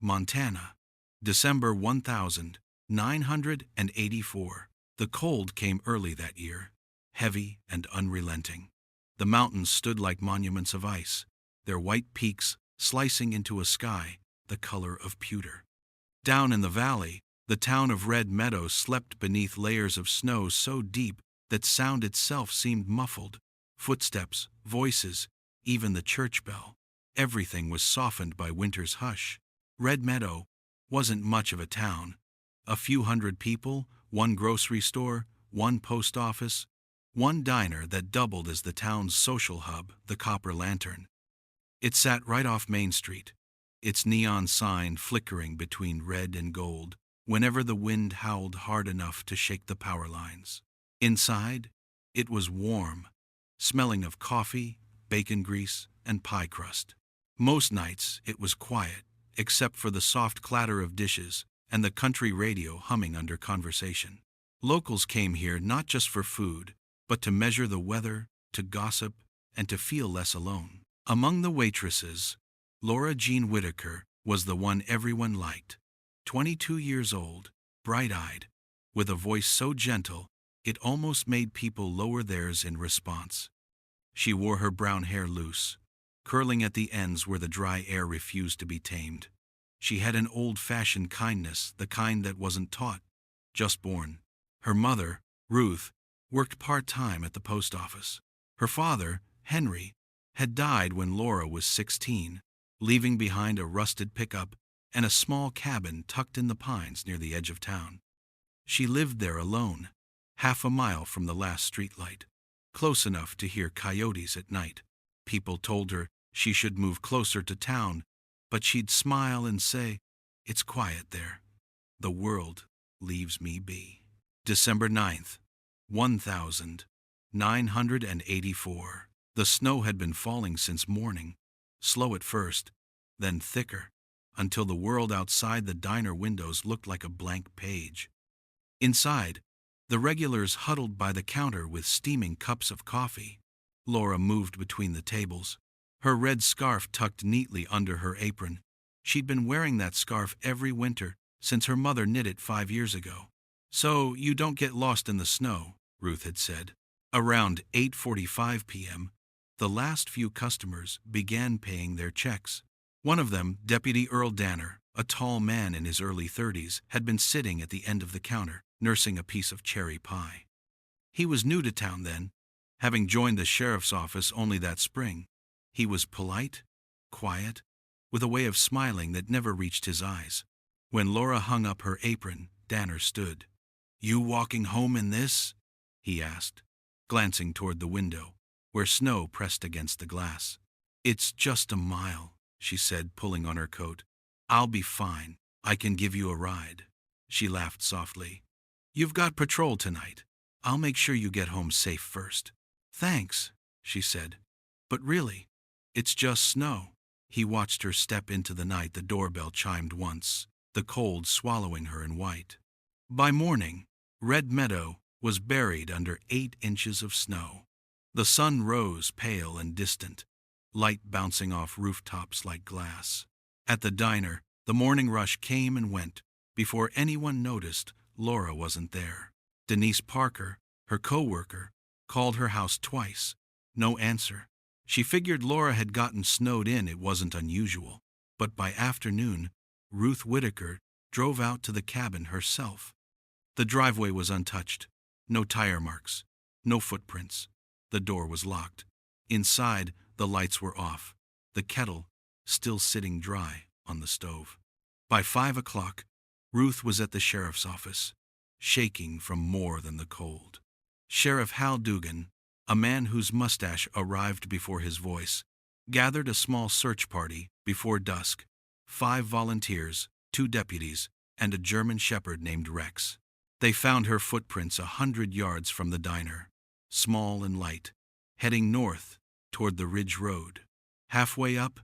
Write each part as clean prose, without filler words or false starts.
Montana. December 1984. The cold came early that year, heavy and unrelenting. The mountains stood like monuments of ice, their white peaks slicing into a sky the color of pewter. Down in the valley, the town of Red Meadow slept beneath layers of snow so deep that sound itself seemed muffled. Footsteps, voices, even the church bell. Everything was softened by winter's hush. Red Meadow wasn't much of a town. A few hundred people, one grocery store, one post office, one diner that doubled as the town's social hub, the Copper Lantern. It sat right off Main Street, its neon sign flickering between red and gold whenever the wind howled hard enough to shake the power lines. Inside, it was warm, smelling of coffee, bacon grease, and pie crust. Most nights, it was quiet, except for the soft clatter of dishes and the country radio humming under conversation. Locals came here not just for food, but to measure the weather, to gossip, and to feel less alone. Among the waitresses, Laura Jean Whitaker was the one everyone liked. 22 years old, bright-eyed, with a voice so gentle it almost made people lower theirs in response. She wore her brown hair loose, curling at the ends where the dry air refused to be tamed. She had an old-fashioned kindness, the kind that wasn't taught, just born. Her mother, Ruth, worked part-time at the post office. Her father, Henry, had died when Laura was 16, leaving behind a rusted pickup and a small cabin tucked in the pines near the edge of town. She lived there alone, half a mile from the last streetlight, close enough to hear coyotes at night. People told her she should move closer to town, but she'd smile and say, "It's quiet there. The world leaves me be." December 9th, 1984. The snow had been falling since morning, slow at first, then thicker, until the world outside the diner windows looked like a blank page. Inside, the regulars huddled by the counter with steaming cups of coffee. Laura moved between the tables, her red scarf tucked neatly under her apron. She'd been wearing that scarf every winter since her mother knit it 5 years ago. "So you don't get lost in the snow," Ruth had said. Around 8:45 p.m., the last few customers began paying their checks. One of them, Deputy Earl Danner, a tall man in his early 30s, had been sitting at the end of the counter, nursing a piece of cherry pie. He was new to town then, having joined the sheriff's office only that spring. He was polite, quiet, with a way of smiling that never reached his eyes. When Laura hung up her apron, Danner stood. "You walking home in this?" he asked, glancing toward the window, where snow pressed against the glass. "It's just a mile," she said, pulling on her coat. "I'll be fine. I can give you a ride." She laughed softly. "You've got patrol tonight. I'll make sure you get home safe first." "Thanks," she said. "But really, it's just snow." He watched her step into the night. The doorbell chimed once, the cold swallowing her in white. By morning, Red Meadow was buried under 8 inches of snow. The sun rose pale and distant, light bouncing off rooftops like glass. At the diner, the morning rush came and went. Before anyone noticed, Laura wasn't there. Denise Parker, her co-worker, called her house twice. No answer. She figured Laura had gotten snowed in. It wasn't unusual. But by afternoon, Ruth Whitaker drove out to the cabin herself. The driveway was untouched. No tire marks. No footprints. The door was locked. Inside, the lights were off. The kettle still sitting dry on the stove. By 5 o'clock, Ruth was at the sheriff's office, shaking from more than the cold. Sheriff Hal Dugan, a man whose mustache arrived before his voice, gathered a small search party before dusk. 5 volunteers, 2 deputies, and a German shepherd named Rex. They found her footprints 100 yards from the diner, small and light, heading north toward the Ridge Road. Halfway up,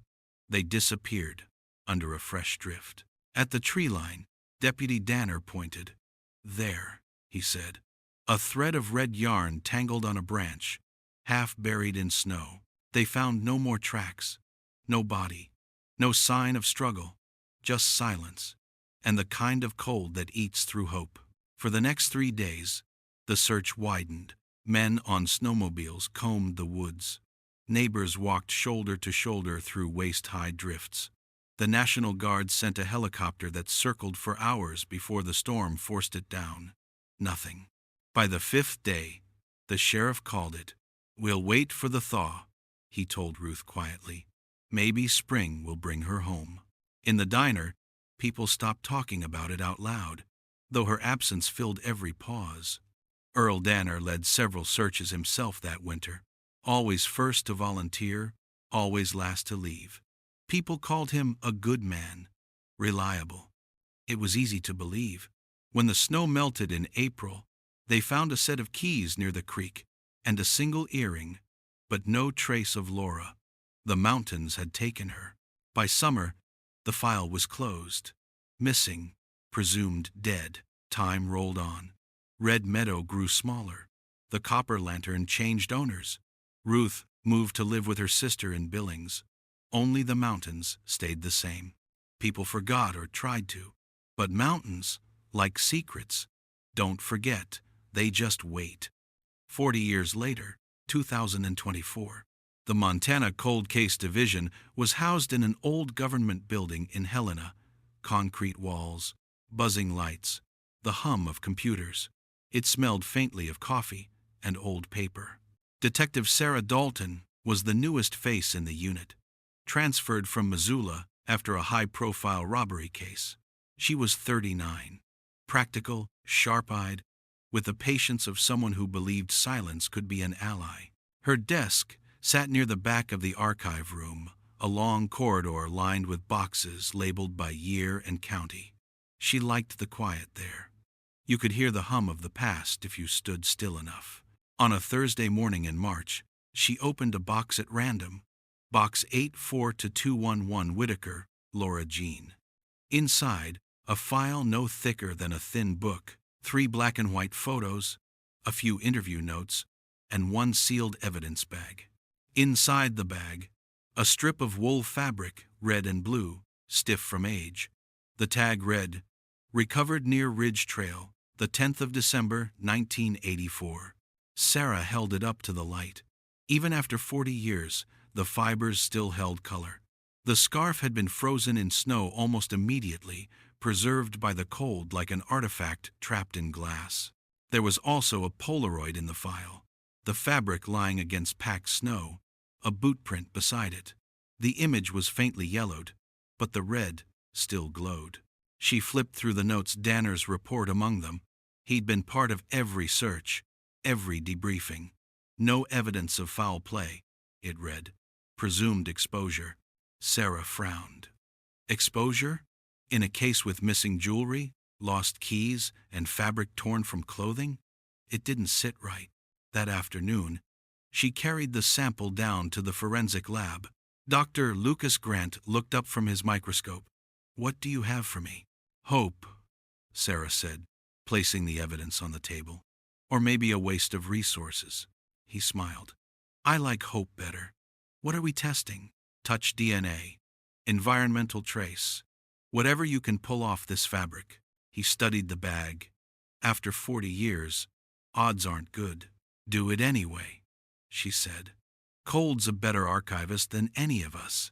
they disappeared under a fresh drift. At the tree line, Deputy Danner pointed. "There," he said. A thread of red yarn tangled on a branch, half buried in snow. They found no more tracks, no body, no sign of struggle, just silence, and the kind of cold that eats through hope. For the next 3 days, the search widened. Men on snowmobiles combed the woods. Neighbors walked shoulder to shoulder through waist-high drifts. The National Guard sent a helicopter that circled for hours before the storm forced it down. Nothing. By the 5th day, the sheriff called it. "We'll wait for the thaw," he told Ruth quietly. "Maybe spring will bring her home." In the diner, people stopped talking about it out loud, though her absence filled every pause. Earl Danner led several searches himself that winter, always first to volunteer, always last to leave. People called him a good man, reliable. It was easy to believe. When the snow melted in April, they found a set of keys near the creek and a single earring, but no trace of Laura. The mountains had taken her. By summer, the file was closed. Missing, presumed dead. Time rolled on. Red Meadow grew smaller. The copper lantern changed owners. Ruth moved to live with her sister in Billings. Only the mountains stayed the same. People forgot or tried to. But mountains, like secrets, don't forget, they just wait. 40 years later, 2024, the Montana Cold Case Division was housed in an old government building in Helena. Concrete walls, buzzing lights, the hum of computers. It smelled faintly of coffee and old paper. Detective Sarah Dalton was the newest face in the unit, transferred from Missoula after a high-profile robbery case. She was 39, practical, sharp-eyed, with the patience of someone who believed silence could be an ally. Her desk sat near the back of the archive room, a long corridor lined with boxes labeled by year and county. She liked the quiet there. You could hear the hum of the past if you stood still enough. On a Thursday morning in March, she opened a box at random. Box 84-211 Whitaker, Laura Jean. Inside, a file no thicker than a thin book, 3 black and white photos, a few interview notes, and 1 sealed evidence bag. Inside the bag, a strip of wool fabric, red and blue, stiff from age. The tag read, "Recovered near Ridge Trail, the 10th of December, 1984. Sarah held it up to the light. Even after 40 years, the fibers still held color. The scarf had been frozen in snow almost immediately, preserved by the cold like an artifact trapped in glass. There was also a Polaroid in the file, the fabric lying against packed snow, a boot print beside it. The image was faintly yellowed, but the red still glowed. She flipped through the notes, Danner's report among them. He'd been part of every search, every debriefing. No evidence of foul play, it read. Presumed exposure. Sarah frowned. Exposure? In a case with missing jewelry, lost keys, and fabric torn from clothing? It didn't sit right. That afternoon, she carried the sample down to the forensic lab. Dr. Lucas Grant looked up from his microscope. "What do you have for me?" "Hope," Sarah said, placing the evidence on the table. "Or maybe a waste of resources." He smiled. "I like hope better. What are we testing? Touch DNA, environmental trace, whatever you can pull off this fabric." He studied the bag. "After 40 years, odds aren't good." "Do it anyway," she said. "Cold's a better archivist than any of us."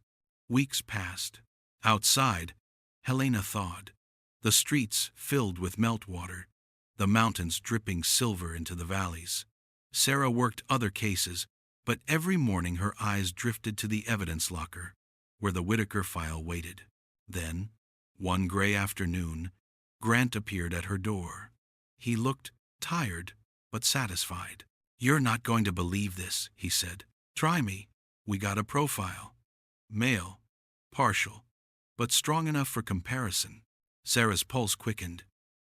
Weeks passed. Outside, Helena thawed. The streets filled with meltwater, the mountains dripping silver into the valleys. Sarah worked other cases, but every morning her eyes drifted to the evidence locker, where the Whitaker file waited. Then, one gray afternoon, Grant appeared at her door. He looked tired, but satisfied. "You're not going to believe this," he said. "Try me. We got a profile. Male, partial, but strong enough for comparison." Sarah's pulse quickened.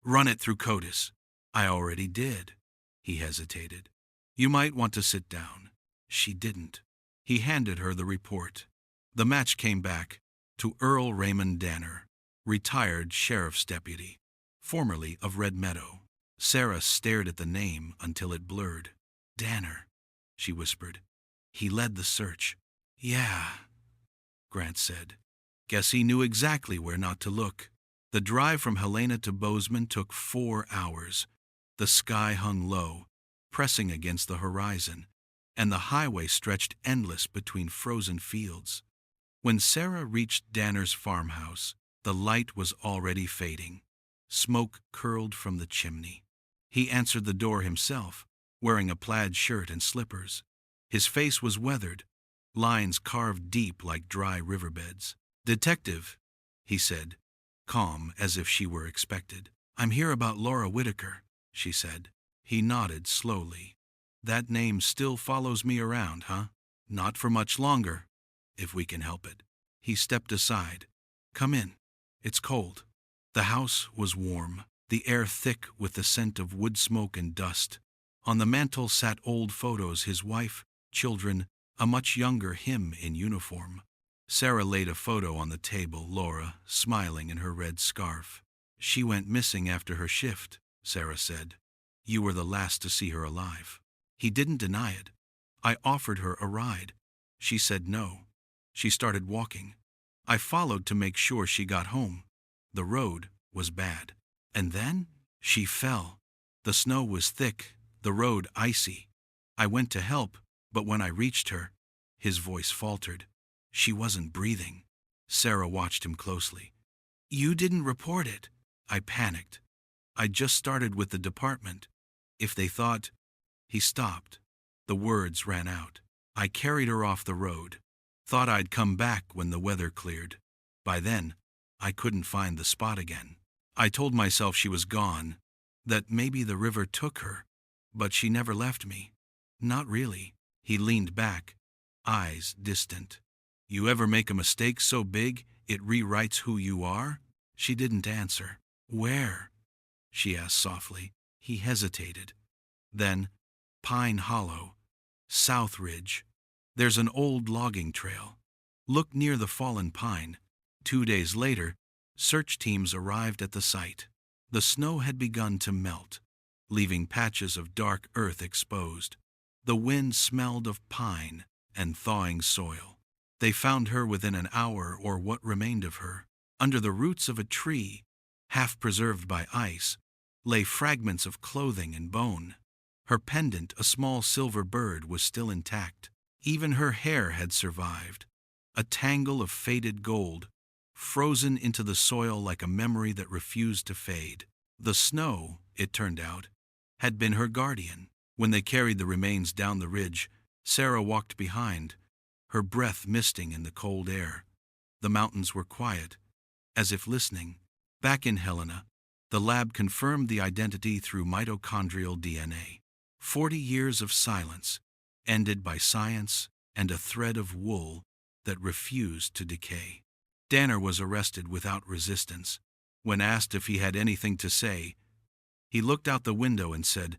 "Run it through CODIS." "I already did." He hesitated. "You might want to sit down." She didn't. He handed her the report. The match came back to Earl Raymond Danner, retired sheriff's deputy, formerly of Red Meadow. Sarah stared at the name until it blurred. "Danner," she whispered. "He led the search." "Yeah," Grant said. Guess he knew exactly where not to look. The drive from Helena to Bozeman took 4 hours. The sky hung low, pressing against the horizon, and the highway stretched endless between frozen fields. When Sarah reached Danner's farmhouse, the light was already fading. Smoke curled from the chimney. He answered the door himself, wearing a plaid shirt and slippers. His face was weathered, lines carved deep like dry riverbeds. "Detective," he said, calm as if she were expected. "I'm here about Laura Whitaker," she said. He nodded slowly. "That name still follows me around, huh?" "Not for much longer, if we can help it." He stepped aside. "Come in. It's cold." The house was warm, the air thick with the scent of wood smoke and dust. On the mantel sat old photos, his wife, children, a much younger him in uniform. Sarah laid a photo on the table, Laura, smiling in her red scarf. "She went missing after her shift," Sarah said. "You were the last to see her alive." He didn't deny it. "I offered her a ride. She said no. She started walking. I followed to make sure she got home. The road was bad. And then she fell. The snow was thick, the road icy. I went to help, but when I reached her," his voice faltered, "she wasn't breathing." Sarah watched him closely. "You didn't report it." I panicked. "I just started with the department. If they thought—" He stopped. The words ran out. "I carried her off the road. Thought I'd come back when the weather cleared. By then, I couldn't find the spot again. I told myself she was gone, that maybe the river took her, but she never left me. Not really." He leaned back, eyes distant. "You ever make a mistake so big it rewrites who you are?" She didn't answer. "Where?" she asked softly. He hesitated. Then, "Pine Hollow, South Ridge. There's an old logging trail. Look near the fallen pine." 2 days later, search teams arrived at the site. The snow had begun to melt, leaving patches of dark earth exposed. The wind smelled of pine and thawing soil. They found her within an hour, or what remained of her. Under the roots of a tree, half preserved by ice, lay fragments of clothing and bone. Her pendant, a small silver bird, was still intact. Even her hair had survived, a tangle of faded gold, frozen into the soil like a memory that refused to fade. The snow, it turned out, had been her guardian. When they carried the remains down the ridge, Sarah walked behind, her breath misting in the cold air. The mountains were quiet, as if listening. Back in Helena, the lab confirmed the identity through mitochondrial DNA. 40 years of silence, ended by science and a thread of wool that refused to decay. Danner was arrested without resistance. When asked if he had anything to say, he looked out the window and said,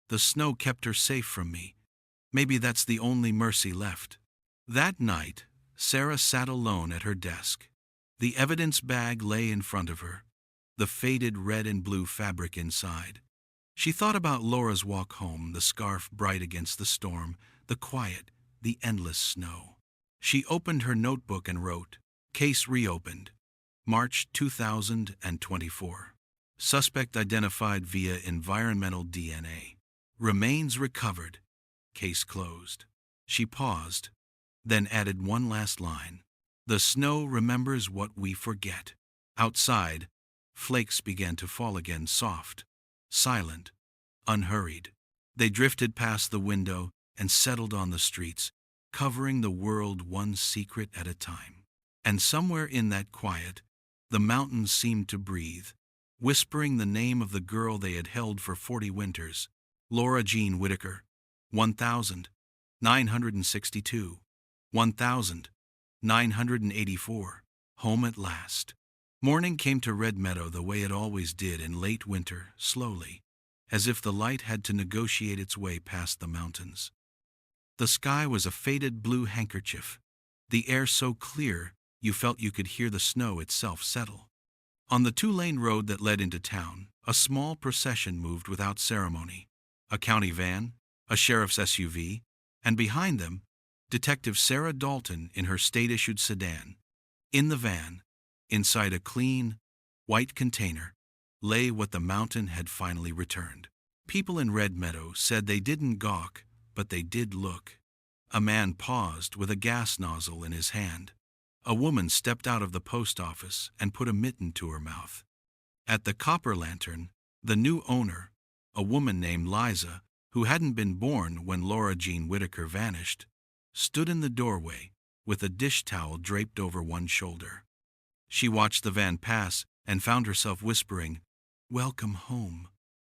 "The snow kept her safe from me. Maybe that's the only mercy left." That night, Sarah sat alone at her desk. The evidence bag lay in front of her, the faded red and blue fabric inside. She thought about Laura's walk home, the scarf bright against the storm, the quiet, the endless snow. She opened her notebook and wrote, "Case reopened, March 2024. Suspect identified via environmental DNA. Remains recovered. Case closed." She paused, then added one last line. "The snow remembers what we forget." Outside, flakes began to fall again, soft, silent, unhurried. They drifted past the window and settled on the streets, covering the world one secret at a time. And somewhere in that quiet, the mountains seemed to breathe, whispering the name of the girl they had held for 40 winters. Laura Jean Whitaker, 1962, 1984, home at last. Morning came to Red Meadow the way it always did in late winter, slowly, as if the light had to negotiate its way past the mountains. The sky was a faded blue handkerchief, the air so clear you felt you could hear the snow itself settle. On the 2-lane road that led into town, a small procession moved without ceremony. A county van, a sheriff's SUV, and behind them, Detective Sarah Dalton in her state-issued sedan. In the van, inside a clean, white container, lay what the mountain had finally returned. People in Red Meadow said they didn't gawk, but they did look. A man paused with a gas nozzle in his hand. A woman stepped out of the post office and put a mitten to her mouth. At the copper lantern, the new owner, a woman named Liza, who hadn't been born when Laura Jean Whitaker vanished, stood in the doorway with a dish towel draped over one shoulder. She watched the van pass and found herself whispering, "Welcome home,"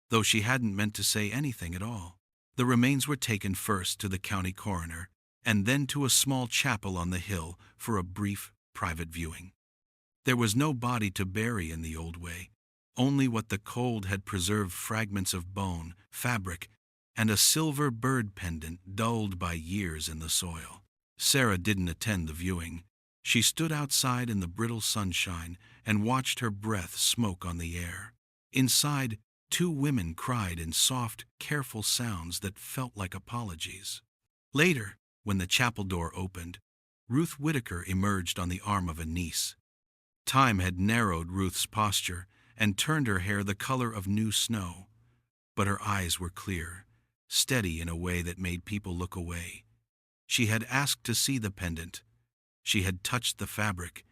though she hadn't meant to say anything at all. The remains were taken first to the county coroner and then to a small chapel on the hill for a brief private viewing. There was no body to bury in the old way, only what the cold had preserved fragments of bone, fabric, and a silver bird pendant dulled by years in the soil. Sarah didn't attend the viewing. She stood outside in the brittle sunshine and watched her breath smoke on the air. Inside, two women cried in soft, careful sounds that felt like apologies. Later, when the chapel door opened, Ruth Whitaker emerged on the arm of a niece. Time had narrowed Ruth's posture and turned her hair the color of new snow, but her eyes were clear, steady in a way that made people look away. She had asked to see the pendant. She had touched the fabric,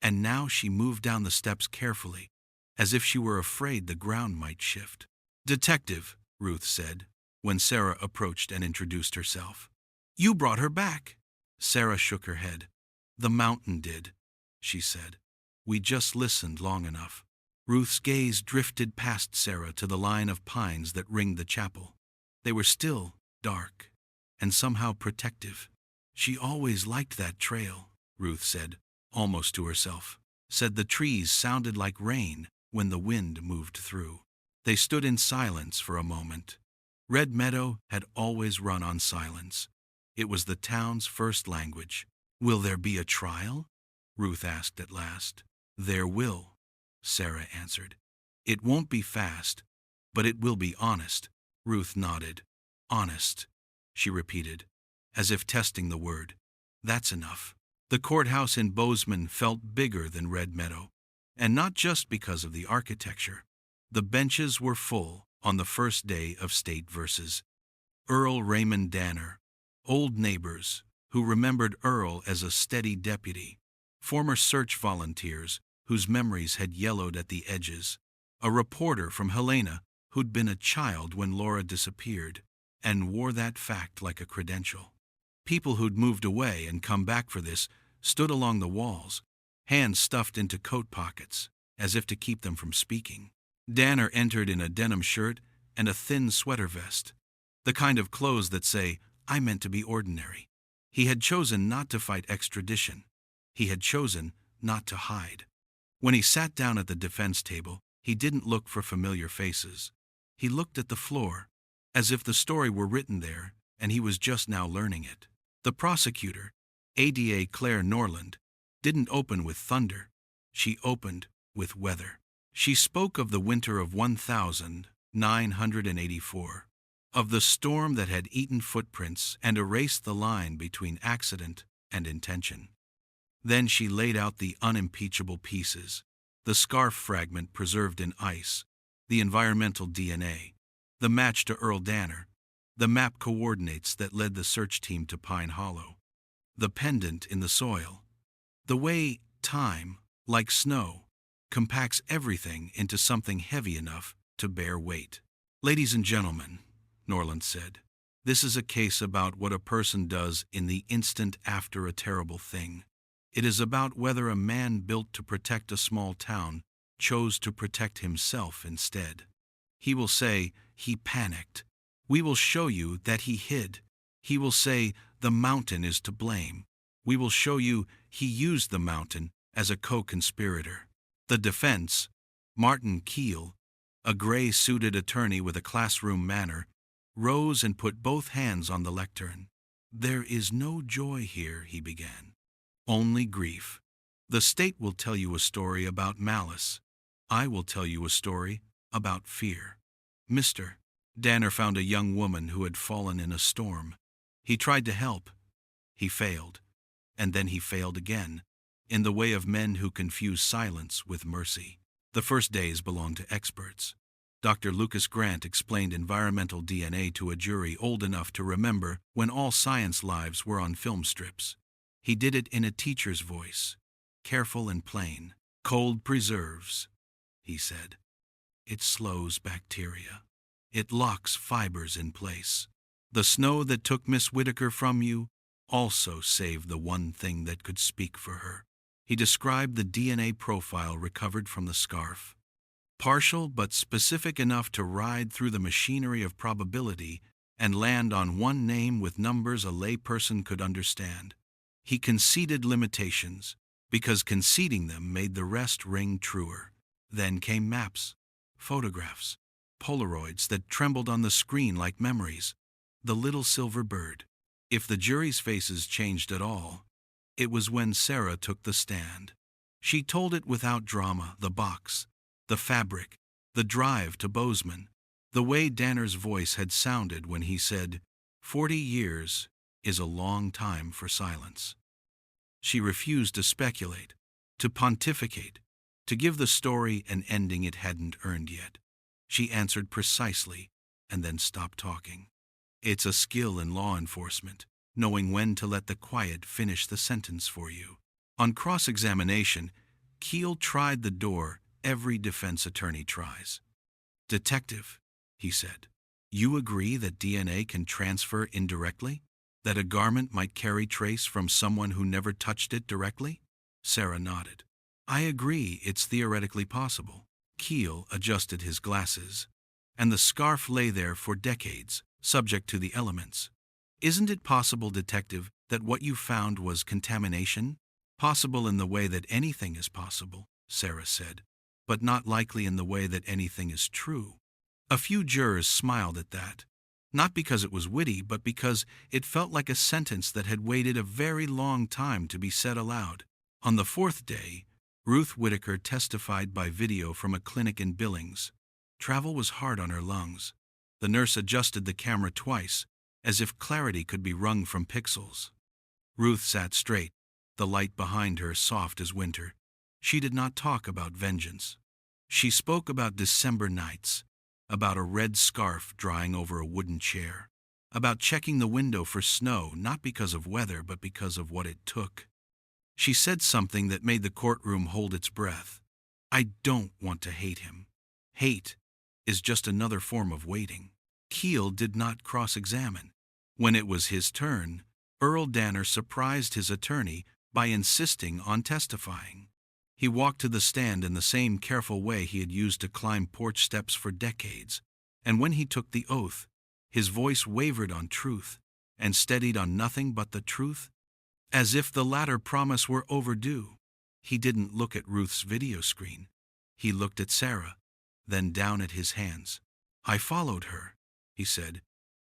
and now she moved down the steps carefully, as if she were afraid the ground might shift. "Detective," Ruth said, when Sarah approached and introduced herself. "You brought her back." Sarah shook her head. "The mountain did," she said. "We just listened long enough." Ruth's gaze drifted past Sarah to the line of pines that ringed the chapel. They were still, dark, and somehow protective. "She always liked that trail," Ruth said, almost to herself. Said the trees sounded like rain when the wind moved through. They stood in silence for a moment. Red Meadow had always run on silence. It was the town's first language. "Will there be a trial?" Ruth asked at last. "There will," Sarah answered. "It won't be fast, but it will be honest." Ruth nodded. "Honest," she repeated, as if testing the word. "That's enough." The courthouse in Bozeman felt bigger than Red Meadow, and not just because of the architecture. The benches were full on the first day of state verses. Earl Raymond Danner, old neighbors who remembered Earl as a steady deputy, former search volunteers whose memories had yellowed at the edges, a reporter from Helena who'd been a child when Laura disappeared and wore that fact like a credential. People who'd moved away and come back for this stood along the walls, hands stuffed into coat pockets, as if to keep them from speaking. Danner entered in a denim shirt and a thin sweater vest, the kind of clothes that say, "I meant to be ordinary." He had chosen not to fight extradition. He had chosen not to hide. When he sat down at the defense table, he didn't look for familiar faces. He looked at the floor, as if the story were written there and he was just now learning it. The prosecutor, ADA Claire Norland, didn't open with thunder. She opened with weather. She spoke of the winter of 1984, of the storm that had eaten footprints and erased the line between accident and intention. Then she laid out the unimpeachable pieces, the scarf fragment preserved in ice, the environmental DNA, the match to Earl Danner, the map coordinates that led the search team to Pine Hollow, the pendant in the soil, the way time, like snow, compacts everything into something heavy enough to bear weight. "Ladies and gentlemen," Norland said, "this is a case about what a person does in the instant after a terrible thing. It is about whether a man built to protect a small town chose to protect himself instead. He will say he panicked. We will show you that he hid. He will say the mountain is to blame. We will show you he used the mountain as a co-conspirator." The defense, Martin Keel, a gray-suited attorney with a classroom manner, rose and put both hands on the lectern. "There is no joy here," he began. "Only grief. The state will tell you a story about malice. I will tell you a story about fear. Mr. Danner found a young woman who had fallen in a storm. He tried to help. He failed. And then he failed again. in the way of men who confuse silence with mercy. The first days belonged to experts. Dr. Lucas Grant explained environmental DNA to a jury old enough to remember when all science lives were on film strips. He did it in a teacher's voice, careful and plain. Cold preserves, he said. It slows bacteria. It locks fibers in place. The snow that took Miss Whitaker from you also saved the one thing that could speak for her. He described the DNA profile recovered from the scarf. Partial but specific enough to ride through the machinery of probability and land on one name with numbers a layperson could understand. He conceded limitations, because conceding them made the rest ring truer. Then came maps, photographs, Polaroids that trembled on the screen like memories. The little silver bird. If the jury's faces changed at all, it was when Sarah took the stand. She told it without drama, the box, the fabric, the drive to Bozeman, the way Danner's voice had sounded when he said, 40 years is a long time for silence. She refused to speculate, to pontificate, to give the story an ending it hadn't earned yet. She answered precisely and then stopped talking. It's a skill in law enforcement, knowing when to let the quiet finish the sentence for you. On cross-examination, Keel tried the door every defense attorney tries. Detective, he said, you agree that DNA can transfer indirectly? That a garment might carry trace from someone who never touched it directly? Sarah nodded. I agree it's theoretically possible. Keel adjusted his glasses, and the scarf lay there for decades, subject to the elements. Isn't it possible, detective, that what you found was contamination? Possible in the way that anything is possible, Sarah said, but not likely in the way that anything is true. A few jurors smiled at that, not because it was witty, but because it felt like a sentence that had waited a very long time to be said aloud. On the fourth day, Ruth Whitaker testified by video from a clinic in Billings. Travel was hard on her lungs. The nurse adjusted the camera twice, as if clarity could be wrung from pixels. Ruth sat straight, the light behind her soft as winter. She did not talk about vengeance. She spoke about December nights, about a red scarf drying over a wooden chair, about checking the window for snow not because of weather but because of what it took. She said something that made the courtroom hold its breath. I don't want to hate him. Hate is just another form of waiting. Keel did not cross-examine. When it was his turn, Earl Danner surprised his attorney by insisting on testifying. He walked to the stand in the same careful way he had used to climb porch steps for decades, and when he took the oath, his voice wavered on truth and steadied on nothing but the truth, as if the latter promise were overdue. He didn't look at Ruth's video screen. He looked at Sarah, then down at his hands. I followed her, he said,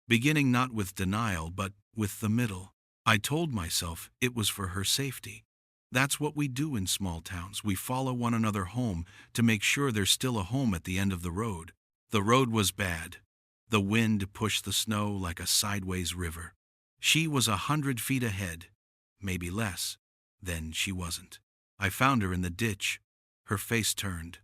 beginning not with denial but with the middle. I told myself it was for her safety. That's what we do in small towns. We follow one another home to make sure there's still a home at the end of the road. The road was bad. The wind pushed the snow like a sideways river. She was 100 feet ahead, maybe less. Then she wasn't. I found her in the ditch, her face turned,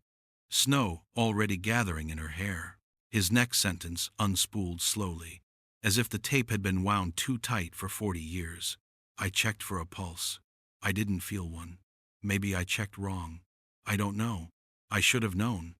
snow already gathering in her hair. His next sentence unspooled slowly, as if the tape had been wound too tight for 40 years. I checked for a pulse. I didn't feel one. Maybe I checked wrong. I don't know. I should have known.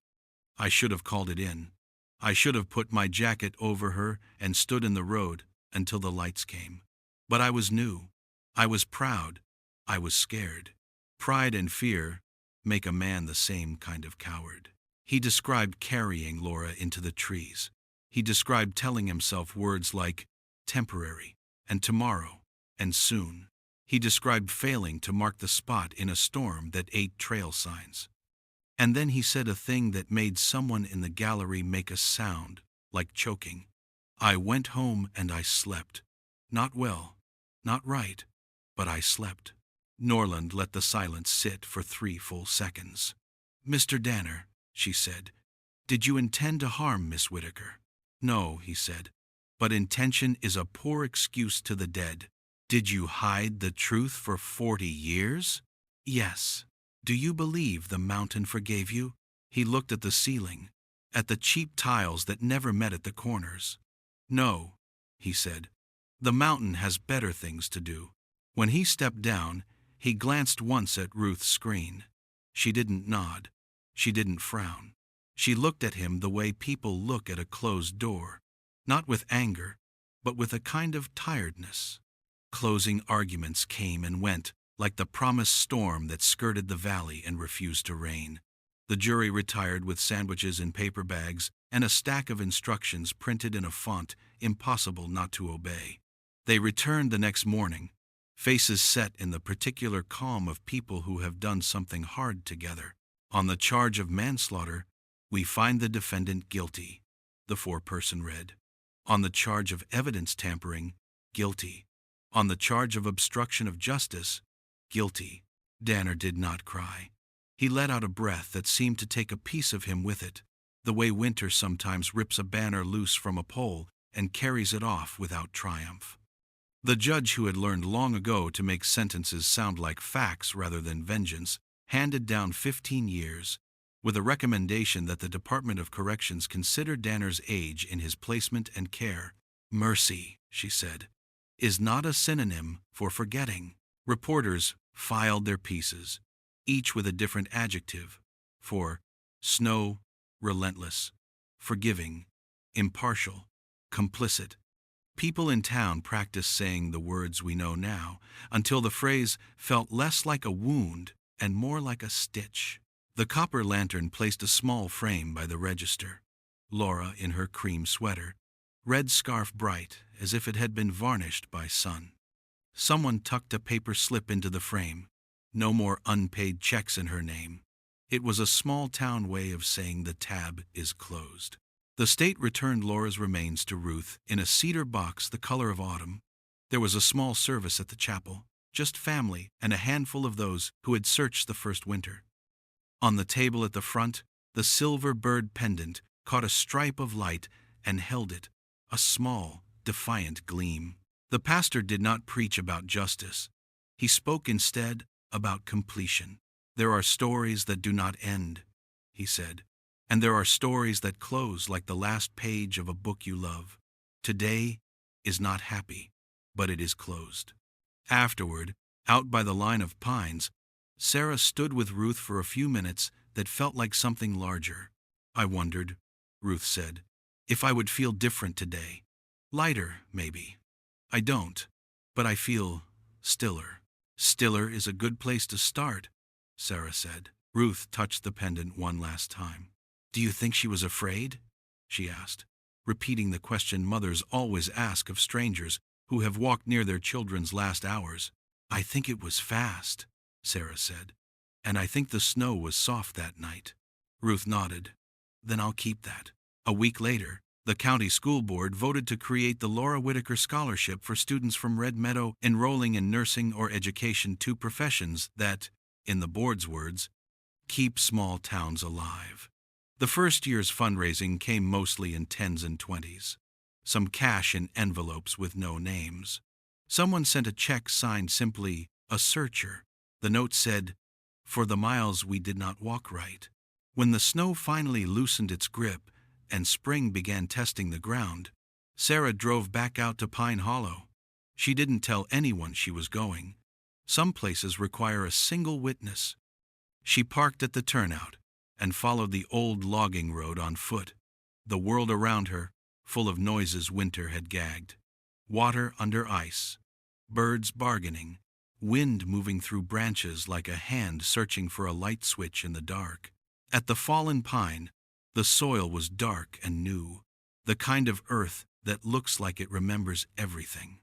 I should have called it in. I should have put my jacket over her and stood in the road until the lights came. But I was new. I was proud. I was scared. Pride and fear make a man the same kind of coward. He described carrying Laura into the trees. He described telling himself words like temporary and tomorrow and soon. He described failing to mark the spot in a storm that ate trail signs. And then he said a thing that made someone in the gallery make a sound, like choking. I went home and I slept. Not well, not right, but I slept. Norland let the silence sit for 3 full seconds. Mr. Danner, she said, did you intend to harm Miss Whitaker? No, he said, but intention is a poor excuse to the dead. Did you hide the truth for 40 years? Yes. Do you believe the mountain forgave you? He looked at the ceiling, at the cheap tiles that never met at the corners. No, he said. The mountain has better things to do. When he stepped down, he glanced once at Ruth's screen. She didn't nod. She didn't frown. She looked at him the way people look at a closed door, not with anger, but with a kind of tiredness. Closing arguments came and went, like the promised storm that skirted the valley and refused to rain. The jury retired with sandwiches in paper bags and a stack of instructions printed in a font impossible not to obey. They returned the next morning, faces set in the particular calm of people who have done something hard together. On the charge of manslaughter, we find the defendant guilty, the foreperson read. On the charge of evidence tampering, guilty. On the charge of obstruction of justice, guilty. Danner did not cry. He let out a breath that seemed to take a piece of him with it, the way winter sometimes rips a banner loose from a pole and carries it off without triumph. The judge, who had learned long ago to make sentences sound like facts rather than vengeance, handed down 15 years, with a recommendation that the Department of Corrections consider Danner's age in his placement and care. Mercy, she said, is not a synonym for forgetting. Reporters filed their pieces, each with a different adjective, for snow, relentless, forgiving, impartial, complicit. People in town practiced saying the words we know now, until the phrase felt less like a wound and more like a stitch. The copper lantern placed a small frame by the register. Laura, in her cream sweater, red scarf bright as if it had been varnished by sun. Someone tucked a paper slip into the frame. No more unpaid checks in her name. It was a small-town way of saying the tab is closed. The state returned Laura's remains to Ruth in a cedar box the color of autumn. There was a small service at the chapel, just family and a handful of those who had searched the first winter. On the table at the front, the silver bird pendant caught a stripe of light and held it, a small, defiant gleam. The pastor did not preach about justice. He spoke instead about completion. There are stories that do not end, he said, and there are stories that close like the last page of a book you love. Today is not happy, but it is closed. Afterward, out by the line of pines, Sarah stood with Ruth for a few minutes that felt like something larger. I wondered, Ruth said, if I would feel different today. Lighter, maybe. I don't, but I feel stiller. Stiller is a good place to start, Sarah said. Ruth touched the pendant one last time. Do you think she was afraid? She asked, repeating the question mothers always ask of strangers who have walked near their children's last hours. I think it was fast, Sarah said, and I think the snow was soft that night. Ruth nodded. Then I'll keep that. A week later, the county school board voted to create the Laura Whitaker Scholarship for students from Red Meadow enrolling in nursing or education, two professions that, in the board's words, keep small towns alive. The first year's fundraising came mostly in 10s and 20s. Some cash in envelopes with no names. Someone sent a check signed simply, "A Searcher." The note said, "For the miles we did not walk right." When the snow finally loosened its grip and spring began testing the ground, Sarah drove back out to Pine Hollow. She didn't tell anyone she was going. Some places require a single witness. She parked at the turnout and followed the old logging road on foot. The world around her, full of noises winter had gagged. Water under ice, birds bargaining, wind moving through branches like a hand searching for a light switch in the dark. At the fallen pine, the soil was dark and new, the kind of earth that looks like it remembers everything.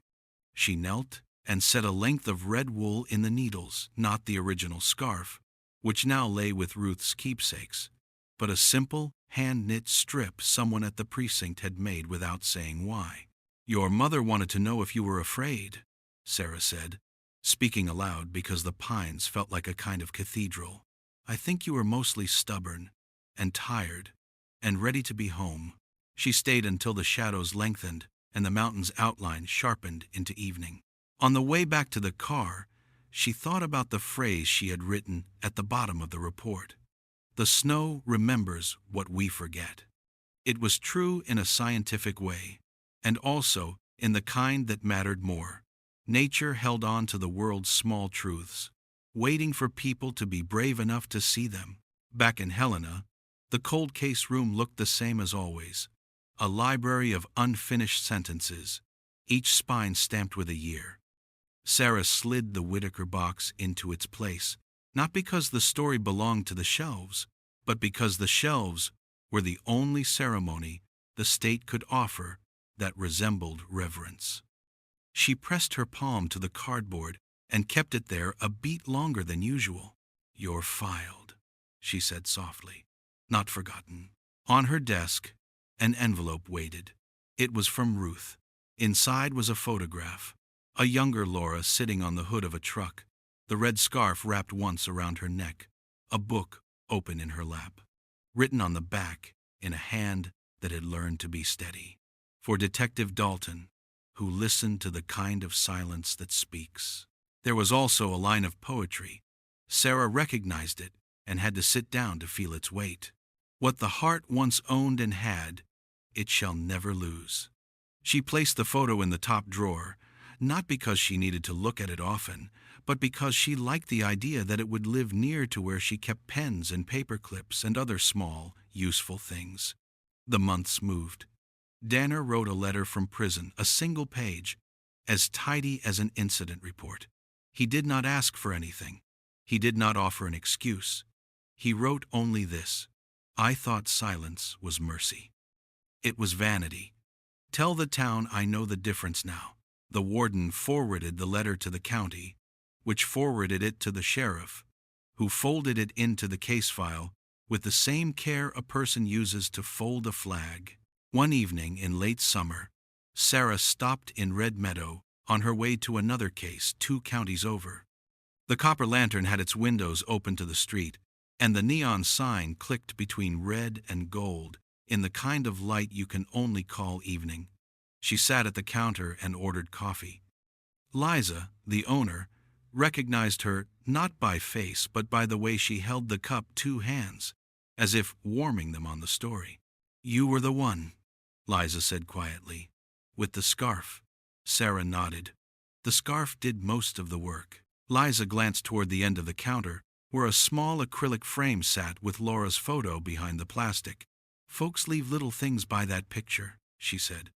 She knelt and set a length of red wool in the needles, not the original scarf, which now lay with Ruth's keepsakes, but a simple, hand-knit strip someone at the precinct had made without saying why. "Your mother wanted to know if you were afraid," Sarah said, speaking aloud because the pines felt like a kind of cathedral. "I think you were mostly stubborn and tired and ready to be home." She stayed until the shadows lengthened and the mountain's outline sharpened into evening. On the way back to the car, she thought about the phrase she had written at the bottom of the report. The snow remembers what we forget. It was true in a scientific way, and also in the kind that mattered more. Nature held on to the world's small truths, waiting for people to be brave enough to see them. Back in Helena, the cold case room looked the same as always, a library of unfinished sentences, each spine stamped with a year. Sarah slid the Whitaker box into its place, not because the story belonged to the shelves, but because the shelves were the only ceremony the state could offer that resembled reverence. She pressed her palm to the cardboard and kept it there a beat longer than usual. "You're filed," she said softly. "Not forgotten." On her desk, an envelope waited. It was from Ruth. Inside was a photograph, a younger Laura sitting on the hood of a truck, the red scarf wrapped once around her neck, a book open in her lap. Written on the back, in a hand that had learned to be steady. For Detective Dalton, who listened to the kind of silence that speaks. There was also a line of poetry. Sarah recognized it and had to sit down to feel its weight. What the heart once owned and had, it shall never lose. She placed the photo in the top drawer, not because she needed to look at it often, but because she liked the idea that it would live near to where she kept pens and paper clips and other small, useful things. The months moved. Danner wrote a letter from prison, a single page, as tidy as an incident report. He did not ask for anything. He did not offer an excuse. He wrote only this: "I thought silence was mercy." It was vanity. "Tell the town I know the difference now." The warden forwarded the letter to the county, which forwarded it to the sheriff, who folded it into the case file with the same care a person uses to fold a flag. One evening in late summer, Sarah stopped in Red Meadow on her way to another case 2 counties over. The copper lantern had its windows open to the street, and the neon sign clicked between red and gold in the kind of light you can only call evening. She sat at the counter and ordered coffee. Liza, the owner, recognized her not by face but by the way she held the cup 2 hands, as if warming them on the story. "You were the one," Liza said quietly. "With the scarf." Sarah nodded. The scarf did most of the work. Liza glanced toward the end of the counter, where a small acrylic frame sat with Laura's photo behind the plastic. "Folks leave little things by that picture," she said.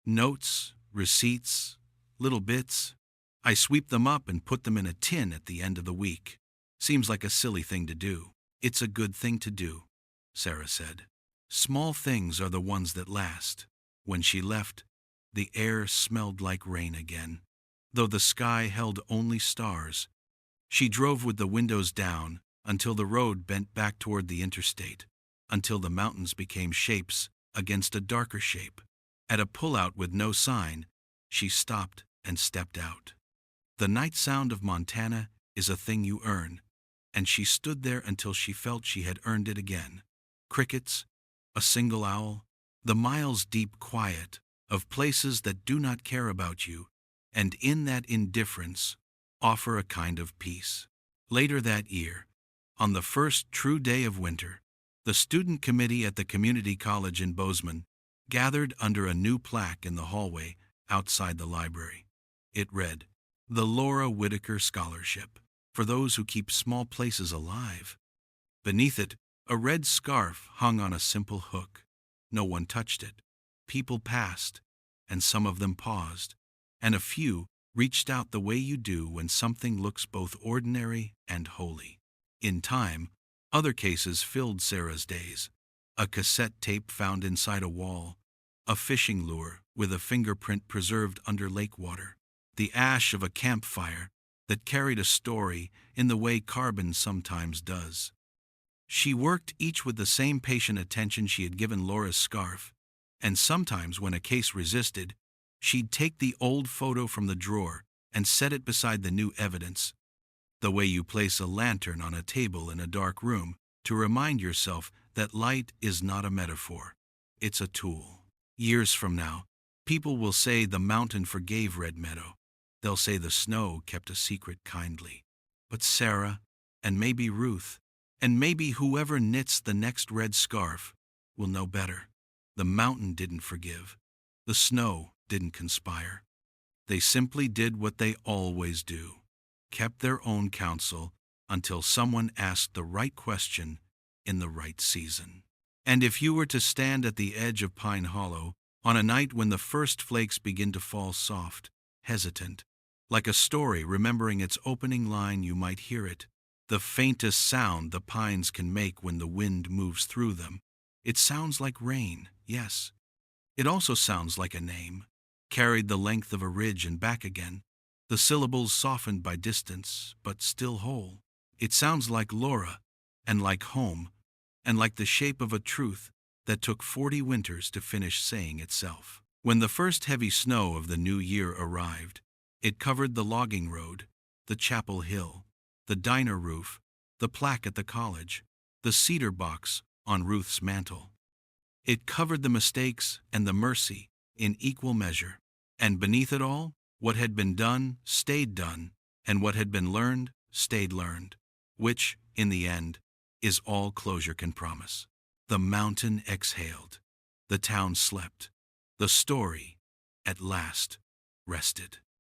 "Notes, receipts, little bits. I sweep them up and put them in a tin at the end of the week. Seems like a silly thing to do. It's a good thing to do," Sarah said. "Small things are the ones that last." When she left, the air smelled like rain again, though the sky held only stars. She drove with the windows down until the road bent back toward the interstate, until the mountains became shapes against a darker shape. At a pullout with no sign, she stopped and stepped out. The night sound of Montana is a thing you earn, and she stood there until she felt she had earned it again. Crickets, a single owl, the miles-deep quiet of places that do not care about you, and in that indifference offer a kind of peace. Later that year, on the first true day of winter, the student committee at the community college in Bozeman gathered under a new plaque in the hallway outside the library. It read, "The Laura Whitaker Scholarship, for those who keep small places alive." Beneath it, a red scarf hung on a simple hook. No one touched it. People passed, and some of them paused, and a few reached out the way you do when something looks both ordinary and holy. In time, other cases filled Sarah's days. A cassette tape found inside a wall, a fishing lure with a fingerprint preserved under lake water, the ash of a campfire that carried a story in the way carbon sometimes does. She worked each with the same patient attention she had given Laura's scarf, and sometimes when a case resisted, she'd take the old photo from the drawer and set it beside the new evidence, the way you place a lantern on a table in a dark room to remind yourself that light is not a metaphor, it's a tool. Years from now, people will say the mountain forgave Red Meadow, They'll say the snow kept a secret kindly. But Sarah, and maybe Ruth, and maybe whoever knits the next red scarf, will know better. The mountain didn't forgive. The snow didn't conspire. They simply did what they always do, kept their own counsel until someone asked the right question in the right season. And if you were to stand at the edge of Pine Hollow on a night when the first flakes begin to fall soft, hesitant, like a story remembering its opening line, you might hear it, the faintest sound the pines can make when the wind moves through them. It sounds like rain, yes. It also sounds like a name, carried the length of a ridge and back again, the syllables softened by distance, but still whole. It sounds like Laura, and like home, and like the shape of a truth that took 40 winters to finish saying itself. When the first heavy snow of the new year arrived, it covered the logging road, the chapel hill, the diner roof, the plaque at the college, the cedar box on Ruth's mantle. It covered the mistakes and the mercy in equal measure. And beneath it all, what had been done stayed done, and what had been learned stayed learned, which, in the end, is all closure can promise. The mountain exhaled. The town slept. The story, at last, rested.